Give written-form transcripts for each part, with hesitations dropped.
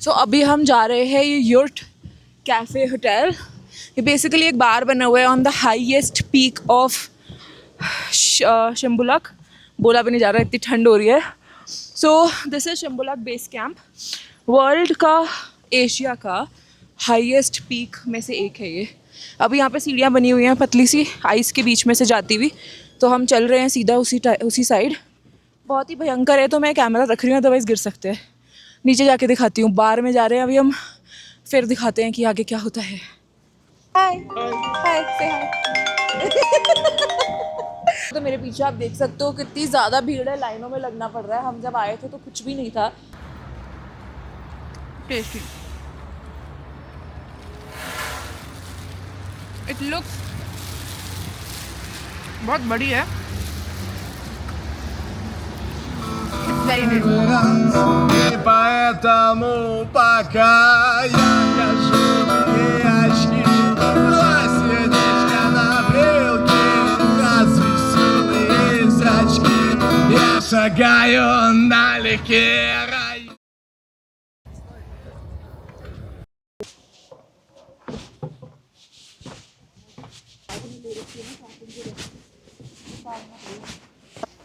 सो अभी हम जा रहे हैं ये यूर्ट कैफ़े होटल। ये बेसिकली एक बार बना हुआ है on the highest peak of Shymbulak. बोला भी नहीं जा रहा, इतनी ठंड हो रही है। So this is Shymbulak base camp. World का, एशिया का हाईएस्ट पीक में से एक है ये। अभी यहाँ पे सीढ़ियाँ बनी हुई हैं पतली सी आइस के बीच में से जाती हुई, तो हम चल रहे हैं सीधा उसी साइड। बहुत ही भयंकर है, तो मैं कैमरा रख रही हूँ, अदरवाइज़ गिर सकते हैं। नीचे जाके दिखाती हूँ। बार में जा रहे हैं अभी हम, फिर दिखाते हैं कि आगे क्या होता है। हाय हाय से हाय। तो मेरे पीछे आप देख सकते हो कितनी ज़्यादा भीड़ है, लाइनों में लगना पड़ रहा है। हम जब आए थे तो कुछ भी नहीं था। टेस्टी, इट लुक्स बहुत बड़ी है। И поэтому пока я хожу пешки, сердечко на брелке, развеселые зрачки, я шагаю налегке.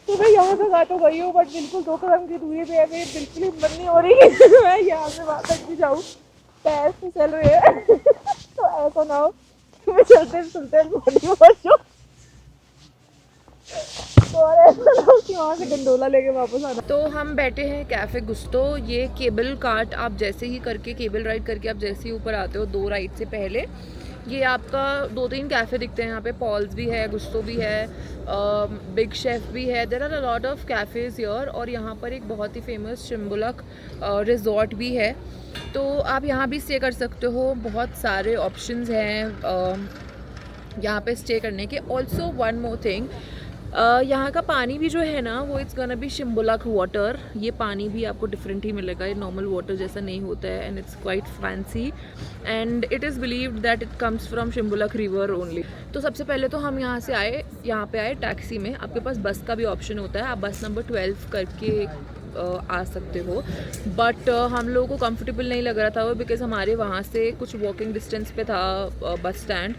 तो मैं यहाँ से गा तो गई हूँ, बट बिल्कुल 2 कदम की दूरी पे है। मेरी बिल्कुल हिम्मत नहीं हो रही कि मैं यहाँ से वहाँ तक भी जाऊँ। पैर से चल रहे हैं। तो ऐसा ना हो कि मैं चलते चलते बॉडी वॉश हो, और ऐसा ना हो कि वहाँ से गंडोला लेके वापस आना। तो हम बैठे हैं कैफ़े गुस्तो। ये केबल कार्ट आप जैसे ही करके, केबल राइड करके आप जैसे ही ऊपर आते हो 2 राइड से पहले, ये आपका 2-3 कैफ़े दिखते हैं यहाँ पे। पॉल्स भी है, गुस्तो भी है, बिग शेफ भी है। There are a lot of cafes here. और यहाँ पर एक बहुत ही फेमस शंबुलक रिजॉर्ट भी है, तो आप यहाँ भी स्टे कर सकते हो। बहुत सारे ऑप्शंस हैं यहाँ पे स्टे करने के। ऑल्सो वन मोर थिंग, यहाँ का पानी भी जो है ना, वो इट्स गोना बी शंबुलक वाटर। ये पानी भी आपको डिफरेंट ही मिलेगा, ये नॉर्मल वाटर जैसा नहीं होता है। And it's quite fancy and it is believed that it comes from Shymbulak river only. तो सबसे पहले तो हम यहाँ पे आए टैक्सी में। आपके पास बस का भी ऑप्शन होता है, आप बस नंबर 12 करके आ सकते हो। बट हम लोगों को कंफर्टेबल नहीं लग रहा था वो, बिकॉज़ हमारे वहाँ से कुछ वॉकिंग डिस्टेंस पे था bus stand.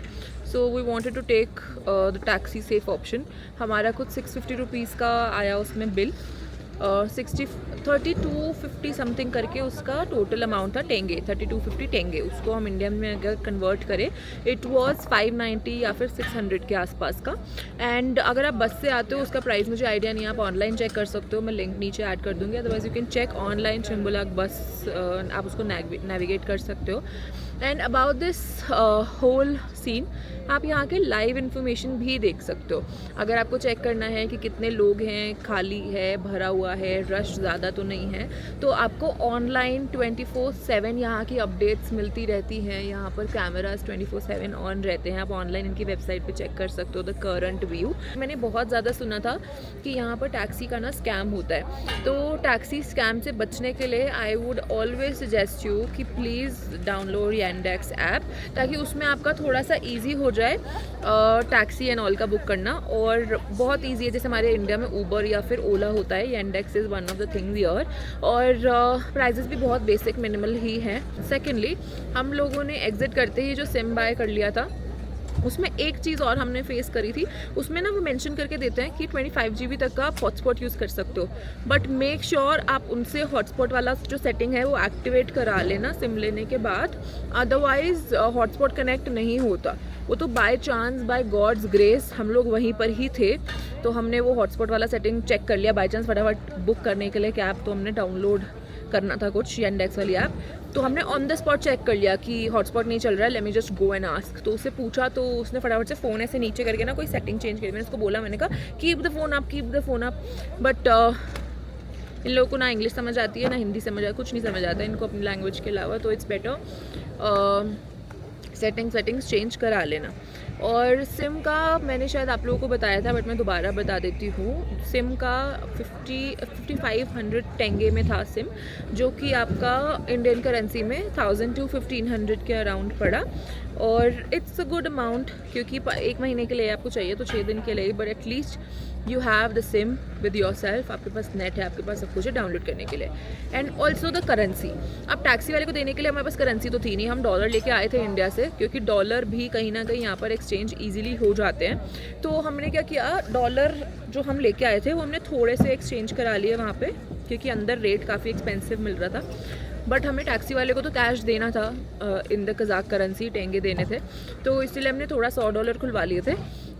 So we wanted to take the taxi safe option. हमारा कुछ 650 रुपीज़ का आया उसमें बिल, 3250 समथिंग करके उसका टोटल अमाउंट था। टेंगे 3250 टेंगे, उसको हम इंडियन में अगर कन्वर्ट करें इट वाज 590 या फिर 600 के आसपास का। एंड अगर आप बस से आते हो उसका प्राइस मुझे आइडिया नहीं है, आप ऑनलाइन चेक कर सकते हो, मैं लिंक नीचे ऐड कर दूँगी। Otherwise you can check online Shymbulak बस, आप उसको नेविगेट कर सकते हो। And about this whole scene, आप यहाँ के लाइव इन्फॉर्मेशन भी देख सकते हो। अगर आपको चेक करना है कि कितने लोग हैं, खाली है, भरा हुआ है, रश ज़्यादा तो नहीं है, तो आपको ऑनलाइन 24/7 यहाँ की अपडेट्स मिलती रहती हैं। यहाँ पर कैमराज 24/7 ऑन रहते हैं। आप ऑनलाइन इनकी वेबसाइट पे चेक कर सकते हो द करंट व्यू। मैंने बहुत ज़्यादा सुना था कि यहाँ पर टैक्सी का ना स्कैम होता है, तो टैक्सी स्कैम से बचने के लिए I would always suggest you कि प्लीज़ डाउनलोड Yandex ऐप, ताकि उसमें आपका थोड़ा सा ईजी हो जाए टैक्सी एंड ऑल का बुक करना। और बहुत ईजी है, जैसे हमारे इंडिया में ऊबर या फिर ओला होता है, Yandex is one of the things here. और प्राइजेस भी बहुत बेसिक मिनिमल ही हैं। सेकेंडली, हम लोगों ने एग्जिट करते ही जो सिम बाय कर लिया था, उसमें एक चीज़ और हमने फेस करी थी। उसमें ना वो मेंशन करके देते हैं कि 25 GB तक का आप हॉटस्पॉट यूज़ कर सकते हो, बट मेक श्योर आप उनसे हॉटस्पॉट वाला जो सेटिंग है वो एक्टिवेट करा लेना सिम लेने के बाद, अदरवाइज़ हॉटस्पॉट कनेक्ट नहीं होता। वो तो by chance, by God's grace हम लोग वहीं पर ही थे, तो हमने वो हॉटस्पॉट वाला सेटिंग चेक कर लिया। बाई चांस फटाफट बुक करने के लिए कैब तो हमने डाउनलोड करना था कुछ Yandex वाली ऐप, तो हमने ऑन द स्पॉट चेक कर लिया कि हॉटस्पॉट नहीं चल रहा है, let me just go and ask. तो उससे पूछा तो उसने फटाफट से फ़ोन ऐसे नीचे करके ना कोई सेटिंग चेंज करी। मैंने उसको बोला, मैंने कहा keep the phone up, keep the phone up, but in लोगों को ना इंग्लिश समझ आती है ना हिंदी समझ आती, कुछ नहीं समझ आता इनको अपनी लैंग्वेज के अलावा। तो इट्स बेटर सेटिंग्स चेंज करा लेना। और सिम का मैंने शायद आप लोगों को बताया था, बट मैं दोबारा बता देती हूँ। सिम का 5500 टेंगे में था सिम, जो कि आपका इंडियन करेंसी में 1000 to 1500 के अराउंड पड़ा। और इट्स अ गुड अमाउंट, क्योंकि 1 महीने के लिए आपको चाहिए तो 6 दिन के लिए, but at least you have the SIM with your self, आपके पास नेट है, आपके पास सब कुछ है डाउनलोड करने के लिए। एंड ऑल्सो द करेंसी, अब टैक्सी वाले को देने के लिए हमारे पास करेंसी तो थी नहीं, हम डॉलर लेके आए थे इंडिया से, क्योंकि डॉलर भी कहीं ना कहीं यहाँ पर एक्सचेंज ईजिली हो जाते हैं। तो हमने क्या किया, डॉलर जो हम लेके आए थे वो हमने थोड़े से एक्सचेंज करा लिए वहाँ पे, क्योंकि अंदर रेट काफ़ी एक्सपेंसिव मिल रहा था। बट हमें टैक्सी वाले को तो कैश देना था, इन द कज़ाक करेंसी टेंगे देने थे, तो इसलिए हमने थोड़ा $100 खुलवा लिए थे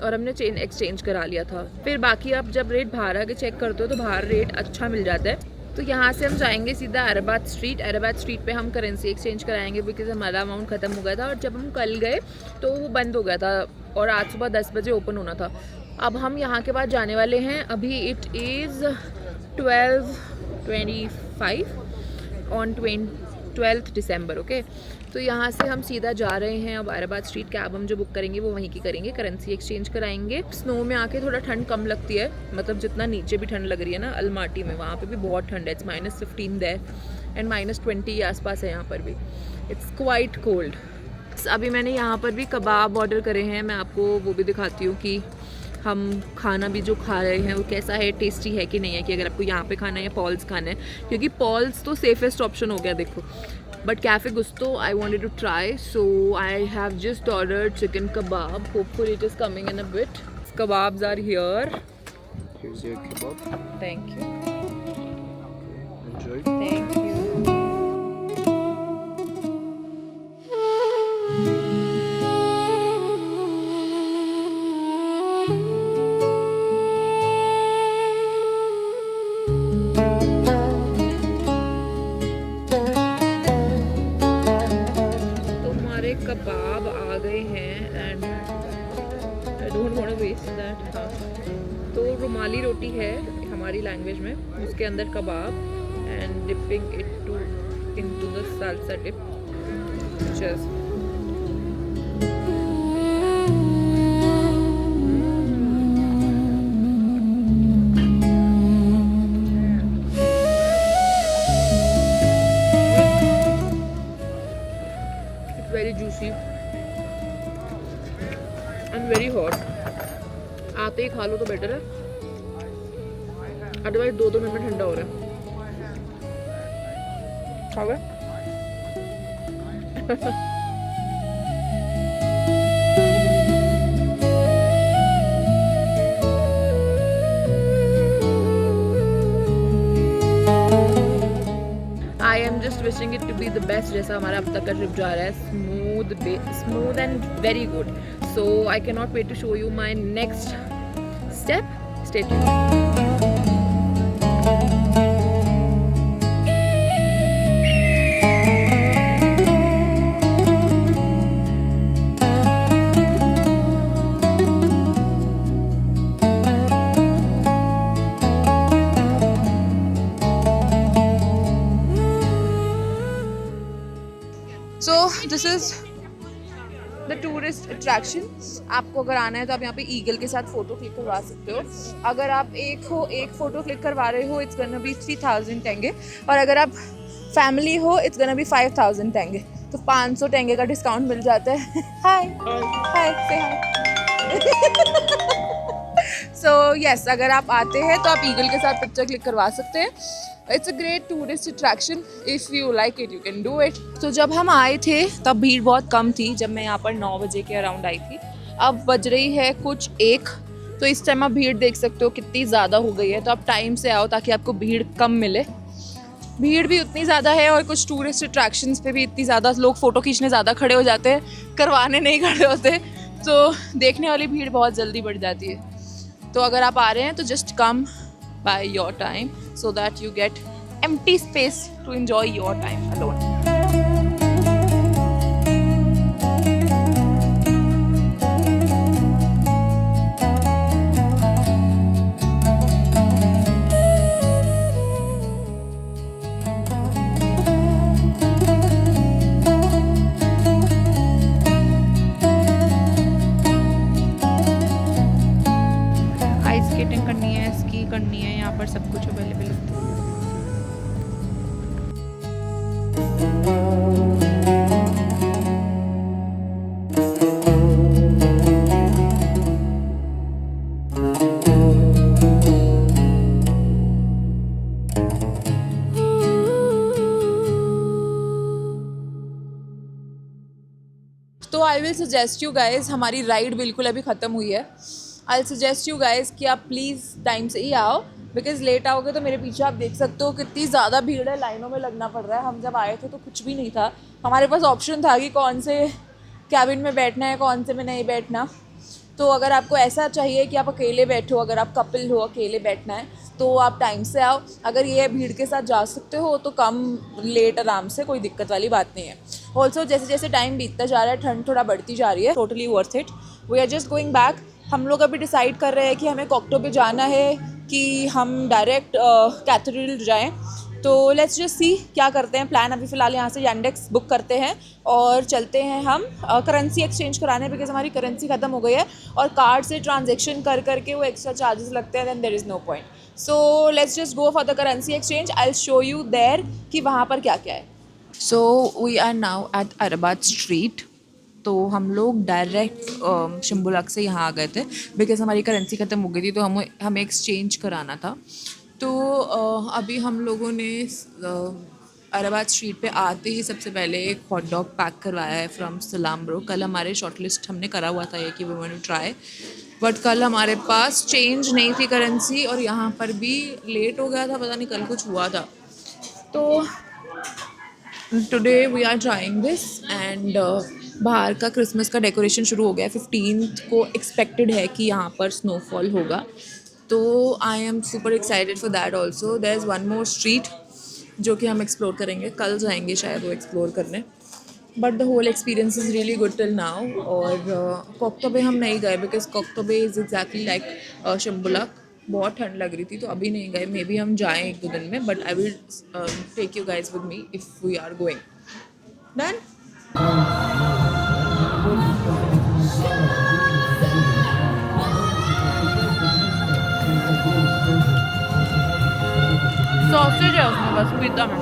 और हमने एक्सचेंज करा लिया था। फिर बाकी आप जब रेट बाहर आके चेक करते हो तो बाहर रेट अच्छा मिल जाता है। तो यहाँ से हम जाएंगे सीधा अरबाद स्ट्रीट पे हम करेंसी एक्सचेंज कराएंगे, बिकॉज हमारा अमाउंट ख़त्म हो गया था और जब हम कल गए तो वो बंद हो गया था और आज सुबह 10 बजे ओपन होना था। अब हम यहाँ के बाद जाने वाले हैं, अभी it is 12:25 on 12th December, okay. तो यहाँ से हम सीधा जा रहे हैं अब अरबाद स्ट्रीट। कैब हम जो बुक करेंगे वो वहीं की करेंगे, करेंसी एक्सचेंज कराएंगे। स्नो में आके थोड़ा ठंड कम लगती है, मतलब जितना नीचे भी ठंड लग रही है ना अलमाटी में, वहाँ पे भी बहुत ठंड है। इट्स -15 देयर एंड -20 के आसपास है यहाँ पर भी। It's quite cold. अभी मैंने यहाँ पर भी कबाब ऑर्डर करे हैं, मैं आपको वो भी दिखाती हूँ कि हम खाना भी जो खा रहे हैं वो कैसा है, टेस्टी है कि नहीं है, कि अगर आपको यहाँ पे खाना है या पॉल्स खाना है, क्योंकि पॉल्स तो सेफेस्ट ऑप्शन हो गया देखो। But cafe Gusto I wanted to try, so I have just ordered chicken kebab, hopefully it is coming in a bit. Kebabs are here. Here's your kebab. Thank you, Enjoy. Thank you. Kebab आ गए हैं and I don't want to waste that. हाँ, तो रुमाली रोटी है हमारी language में, उसके अंदर kebab and dipping it into the salsa dip. Just very juicy and very hot. आते ही खा लो तो बेटर है, अदरवाइज 2-2 मिनट में ठंडा हो रहा है। खाओगे? I am just wishing it to be the best, जैसा हमारा अब तक का ट्रिप जा रहा है, smooth and very good. So I can not wait to show you my next step. Stay tuned. So this is the tourist attraction. आपको अगर आना है तो आप यहाँ पे ईगल के साथ फ़ोटो क्लिक करवा सकते हो। अगर आप एक फ़ोटो क्लिक करवा रहे हो इट्स गोना बी 3000 टेंगे, और अगर आप फैमिली हो इट्स गोना बी 5000 टेंगे। तो 500 टेंगे का डिस्काउंट मिल जाता है। हाय हाय से हाय। सो यस, अगर आप आते हैं तो आप ईगल के साथ पिक्चर क्लिक करवा सकते हैं। It's a great tourist attraction, if you like it you can do it. तो जब हम आए थे तब भीड़ बहुत कम थी, जब मैं यहाँ पर 9 बजे के अराउंड आई थी। अब बज रही है कुछ 1, तो इस टाइम आप भीड़ देख सकते हो कितनी ज़्यादा हो गई है। तो आप टाइम से आओ ताकि आपको भीड़ कम मिले। भीड़ भी उतनी ज़्यादा है और कुछ टूरिस्ट अट्रैक्शंस पे भी इतनी ज़्यादा लोग फ़ोटो खींचने ज़्यादा खड़े हो जाते हैं, करवाने नहीं खड़े होते, तो देखने वाली भीड़ बहुत जल्दी बढ़ जाती है। तो अगर आप आ रहे हैं तो just come by your time so that you get empty space to enjoy your time alone. Ice skating करनी है, स्की करनी है, यहाँ पर सब कुछ अवेलेबल है। तो I will suggest you guys, हमारी राइड बिल्कुल अभी ख़त्म हुई है। आई सजेस्ट यू गाइज कि आप प्लीज़ टाइम से ही आओ, बिकॉज़ लेट आओगे तो मेरे पीछे आप देख सकते हो कितनी ज़्यादा भीड़ है, लाइनों में लगना पड़ रहा है। हम जब आए थे तो कुछ भी नहीं था, हमारे पास ऑप्शन था कि कौन से कैबिन में बैठना है, कौन से में नहीं बैठना। तो अगर आपको ऐसा चाहिए कि आप अकेले बैठो, अगर आप कपल हो, अकेले बैठना है, तो आप टाइम से आओ। अगर ये भीड़ के साथ जा सकते हो तो कम लेट आराम से, कोई दिक्कत वाली बात नहीं है। ऑल्सो जैसे जैसे टाइम बीतता जा रहा है, ठंड थोड़ा बढ़ती जा रही है, totally worth it. We are just going back. हम लोग अभी डिसाइड कर रहे हैं कि हमें कोक्टो पे जाना है कि हम डायरेक्ट कैथेड्रल जाएं। तो लेट्स जस्ट सी क्या करते हैं प्लान। अभी फ़िलहाल यहाँ से यांडेक्स बुक करते हैं और चलते हैं हम करेंसी एक्सचेंज कराने, बिकॉज हमारी करेंसी ख़त्म हो गई है और कार्ड से ट्रांजेक्शन कर करके वो एक्स्ट्रा चार्जेस लगते हैं, then there is no point. So let's just go for the currency exchange. I will show you there कि वहाँ पर क्या क्या है। So we are now at Arbat street. तो हम लोग डायरेक्ट शंभुलाग से यहाँ आ गए थे, बिकॉज़ हमारी करेंसी ख़त्म हो गई थी, तो हमें एक्सचेंज कराना था। तो अभी हम लोगों ने अरबाज स्ट्रीट पे आते ही सबसे पहले एक हॉट डॉग पैक करवाया है फ्रॉम सलाम ब्रो। कल हमारे शॉर्टलिस्ट हमने करा हुआ था ये कि we want to try, but कल हमारे पास चेंज नहीं थी करेंसी और यहाँ पर भी लेट हो गया था, पता नहीं कल कुछ हुआ था। तो today we are trying this and बाहर का क्रिसमस का डेकोरेशन शुरू हो गया है। 15th को एक्सपेक्टेड है कि यहाँ पर स्नोफॉल होगा, तो I am super excited for that also. There is one more street जो कि हम एक्सप्लोर करेंगे, कल जाएंगे शायद वो एक्सप्लोर करने। But the whole experience is really good till now. और कोक्तो पे हम नहीं गए, बिकॉज कोक्तो पे इज़ एग्जैक्टली लाइक शंभुलाग। बहुत ठंड लग रही थी तो अभी नहीं गए, मे बी हम जाएँ 1-2 दिन में, but I will take you guys with me if we are going. Done. Sausage है उसमें बस, पिज़्ज़ा में।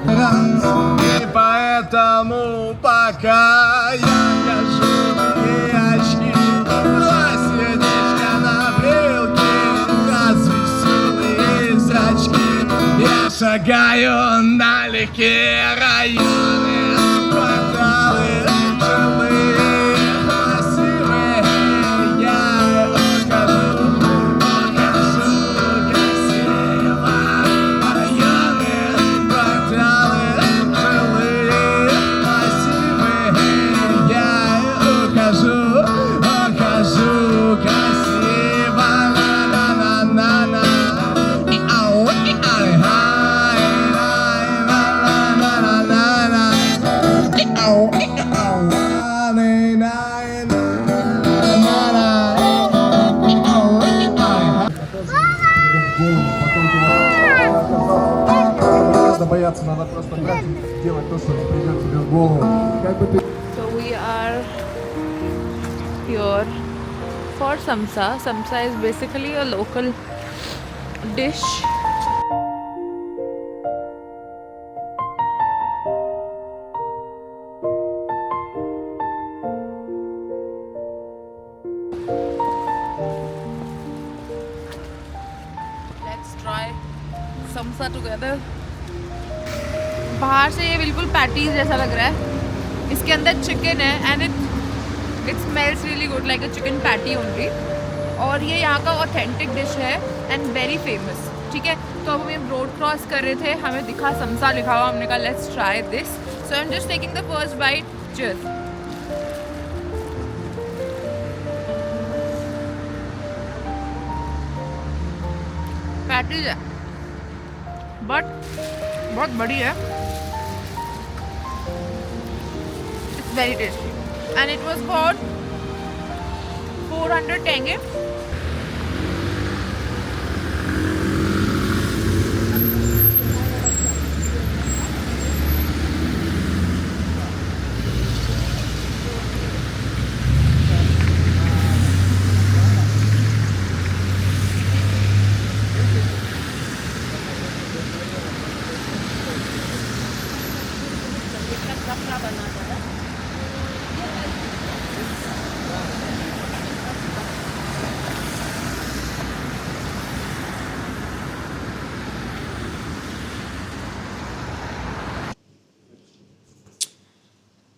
И поэтому пока я ношу очки, сердечко на брелке, развеселые зрачки. Я шагаю налегке районы, кварталы жилые, массивы. Я ухожу красиво. Районы, кварталы жилые, массивы. Я ухожу красиво. На-на-на-на-на. И-ау, и-ай-хай, на-на-на-на-на. И-ау, и-ау, на-на-на-на-на. И-ау, и-ай-хай. Надо бояться, надо просто брать и делать то, что придет тебе в голову. Как бы ты So we are here for samsa. Samsa is basically a local dish. Let's try samsa together. बाहर से ये बिल्कुल patties जैसा लग रहा है, इसके अंदर चिकन है and it smells really good like a chicken patty only. और ये यहाँ का ऑथेंटिक डिश है एंड वेरी फेमस। ठीक है, तो अब हम रोड क्रॉस कर रहे थे, हमें दिखा समसा लिखा हुआ, हमने कहा let's try this. So I am just taking the first bite. Cheers. Patties है बट बहुत बड़ी है। It's very tasty and it was for 400 tenge.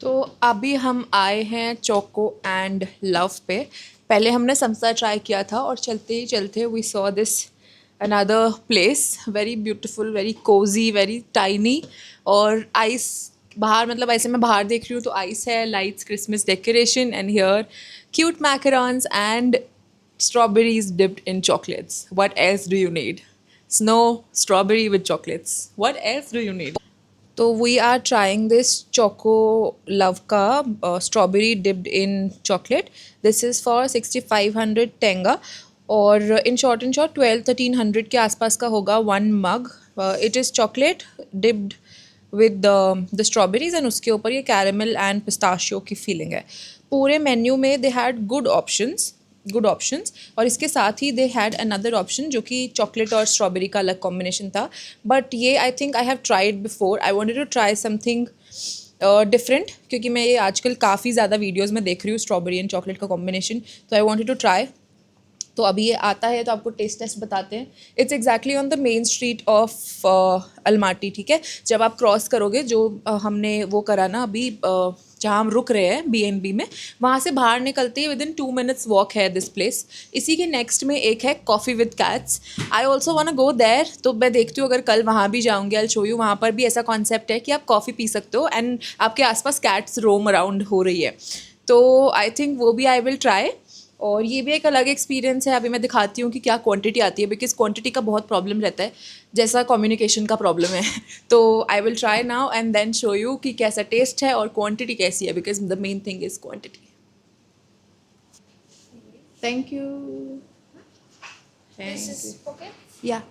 तो अभी हम आए हैं चोको एंड लव पे। पहले हमने समोसा ट्राई किया था और चलते ही चलते we saw this another place, very beautiful, very cosy, very tiny. और आइस बाहर, मतलब ऐसे मैं बाहर देख रही हूँ तो आइस है, lights, Christmas decoration and here cute macarons and strawberries dipped in chocolates. What else do you need? Snow, strawberry with chocolates. What else do you need? तो we are trying this Choco Love का strawberry dipped in chocolate. This is for 6500 tenge और in short 12-1300 के आसपास का होगा one mug. It is chocolate dipped with the strawberries and उसके ऊपर ये कैरेमल एंड पिस्ताशियो की फीलिंग है। पूरे मेन्यू में दे हैड गुड ऑप्शंस और इसके साथ ही दे हैड अनदर ऑप्शन जो कि चॉकलेट और स्ट्रॉबेरी का अलग कॉम्बिनेशन था। बट ये I think I have tried before, I wanted to try something different, क्योंकि मैं ये आजकल काफ़ी ज़्यादा वीडियोज़ में देख रही हूँ स्ट्रॉबेरी एंड चॉकलेट का कॉम्बिनेशन, तो आई वांटेड टू ट्राई। तो अभी ये आता है तो आपको टेस्ट बताते हैं। It's exactly on the main street of Almaty, ठीक है। जब आप क्रॉस करोगे, जो हमने वो करा ना अभी, जहाँ हम रुक रहे हैं BNB में, वहाँ से बाहर निकलते ही विदिन 2 minutes वॉक है दिस प्लेस। इसी के नेक्स्ट में एक है coffee with cats. I also want go there, तो मैं देखती हूँ अगर कल वहाँ भी जाऊँगी, आई शो यू। वहाँ पर भी ऐसा कॉन्सेप्ट है कि आप कॉफ़ी पी सकते हो एंड आपके आसपास कैट्स रोम अराउंड हो रही है, तो आई थिंक वो भी आई विल ट्राई। और ये भी एक अलग एक्सपीरियंस है। अभी मैं दिखाती हूँ कि क्या क्वांटिटी आती है, बिकॉज क्वांटिटी का बहुत प्रॉब्लम रहता है, जैसा कम्युनिकेशन का प्रॉब्लम है। तो I will try now and then show you कि कैसा टेस्ट है और क्वांटिटी कैसी है, because the main thing is quantity. Thank you. या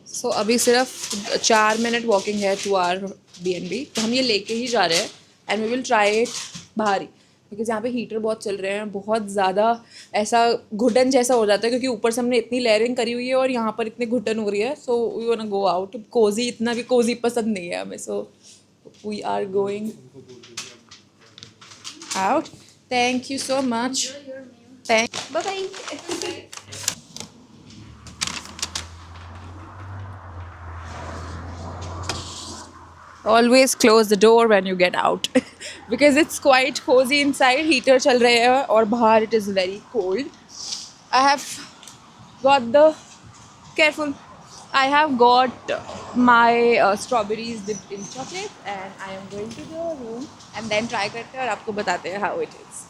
सो अभी सिर्फ 4 minute वॉकिंग है टू आवर BNB, तो हम ये लेके ही जा रहे हैं and we will try it बाहर ही, बिकॉज यहाँ पे हीटर बहुत चल रहे हैं, बहुत ज़्यादा ऐसा घुटन जैसा हो जाता है, क्योंकि ऊपर से हमने इतनी लेयरिंग करी हुई है और यहाँ पर इतनी घुटन हो रही है। So we want to go out. Cozy, इतना भी कोजी पसंद नहीं है हमें, so we are going out. Thank you so much. Thank, bye bye. Always close the door when you get out because it's quite cozy inside. Heater चल रहे हैं और बाहर it is very cold. I have got the careful. I have got my strawberries dipped in chocolate and I am going to the room and then try करते हैं और आपको बताते हैं how it is.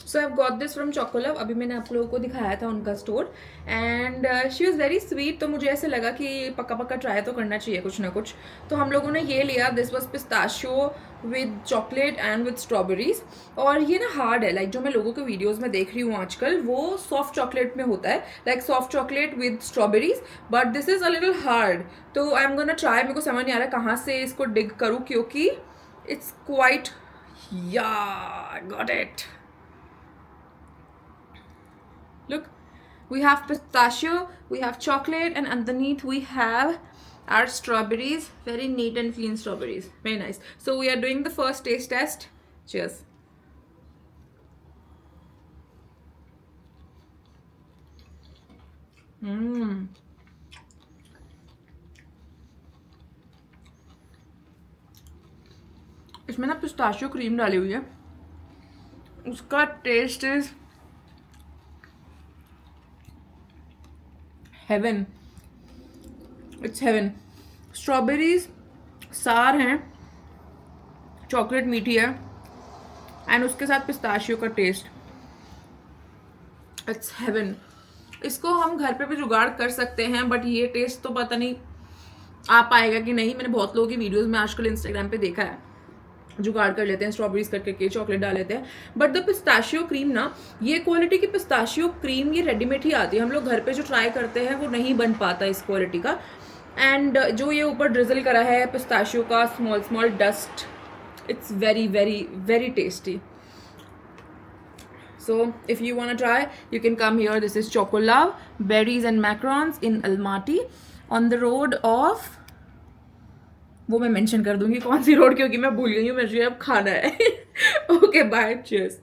So I have got this from Chocolove. अभी मैंने आप लोगों को दिखाया था उनका store and she was very sweet, तो मुझे ऐसे लगा कि पक्का ट्राई तो करना चाहिए कुछ ना कुछ। तो हम लोगों ने ये लिया, this was pistachio with chocolate and with strawberries. और ये ना हार्ड है, लाइक जो मैं लोगों के वीडियोज़ में देख रही हूँ आजकल, वो सॉफ्ट चॉकलेट में होता है, like soft chocolate with strawberries, but this is a little hard. तो आई एम गोना ट्राई। मेरे को समझ नहीं आ रहा कहाँ से इसको डिग करूँ, क्योंकि इट्स क्वाइट, या got it. Look, we have pistachio, we have chocolate, and underneath we have our strawberries. Very neat and clean strawberries. Very nice. So we are doing the first taste test. Cheers. इसमें ना pistachio cream डाली हुई है, उसका taste is heaven. It's heaven. Strawberries सार हैं, chocolate मीठी है एंड उसके साथ पिस्ताशियो का टेस्ट, इट्स हेवन। इसको हम घर पे भी जुगाड़ कर सकते हैं, बट ये टेस्ट तो पता नहीं आ पाएगा कि नहीं। मैंने बहुत लोगों की वीडियोस में आजकल इंस्टाग्राम पे देखा है, जुगाड़ कर लेते हैं, स्ट्रॉबेरीज करके चॉकलेट डाल लेते हैं। बट द पिस्ताशियो क्रीम ना, ये क्वालिटी की पिस्ताशियो क्रीम ये रेडीमेड ही आती है, हम लोग घर पे जो ट्राई करते हैं वो नहीं बन पाता इस क्वालिटी का। एंड जो ये ऊपर ड्रिजल करा है पिस्ताशियो का small dust, it's very very very tasty. So if you want to try, you can come here. This is Chocolove Berries and Macarons in Almaty on the road of, वो मैं mention कर दूंगी कौन सी road, क्योंकि मैं भूल गई हूँ, मुझे अब खाना है। Okay bye, cheers.